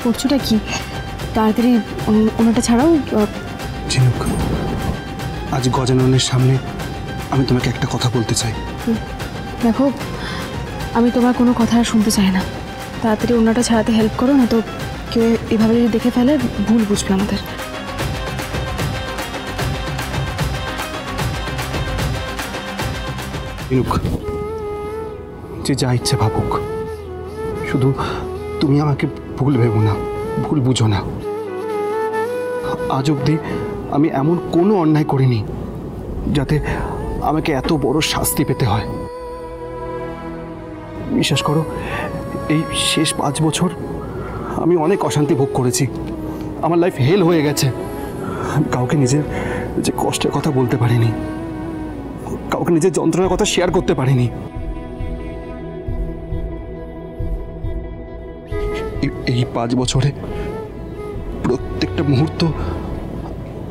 করছোটা কি? তাড়াতাড়ি ওনাটা ছাড়াও। ঝিনুক, আজ গজাননের সামনে আমি তোমাকে একটা কথা বলতে চাই। দেখো, আমি তোমার কোনো কথা আর শুনতে চাই না। তাড়াতাড়ি ওনাটা ছাড়াতে হেল্প করো, না তো কেউ এভাবে যদি দেখে ফেলে ভুল বুঝবে আমাদের। ঝিনুক, যে যা ইচ্ছে ভাবুক, শুধু তুমি আমাকে ভুল ভেবো না, ভুল বুঝো না। আজ অবধি আমি এমন কোনো অন্যায় করিনি যাতে আমাকে এত বড় শাস্তি পেতে হয়। বিশ্বাস করো, এই শেষ 5 বছর আমি অনেক অশান্তি ভোগ করেছি। আমার লাইফ হেল হয়ে গেছে। কাউকে নিজের যে কষ্টের কথা বলতে পারিনি, কাউকে নিজের যন্ত্রণার কথা শেয়ার করতে পারিনি। এই 5 বছরে প্রত্যেকটা মুহূর্ত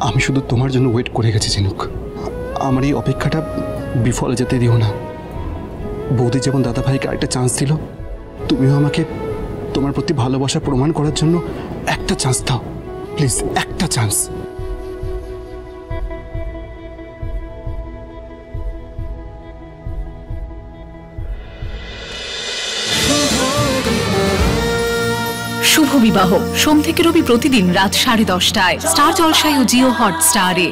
আমি শুধু তোমার জন্য ওয়েট করে গেছি ঝিনুক। আমার এই অপেক্ষাটা বিফলে যেতে দিও না। বৌদি যেমন দাদা ভাইকে আরেকটা চান্স দিল, তুমিও আমাকে তোমার প্রতি ভালোবাসা প্রমাণ করার জন্য একটা চান্স দাও প্লিজ, একটা চান্স। শুভ বিবাহ সোম থেকে রবি প্রতিদিন রাত 10:30টায় স্টার জলসায় ও জিও হটস্টারে।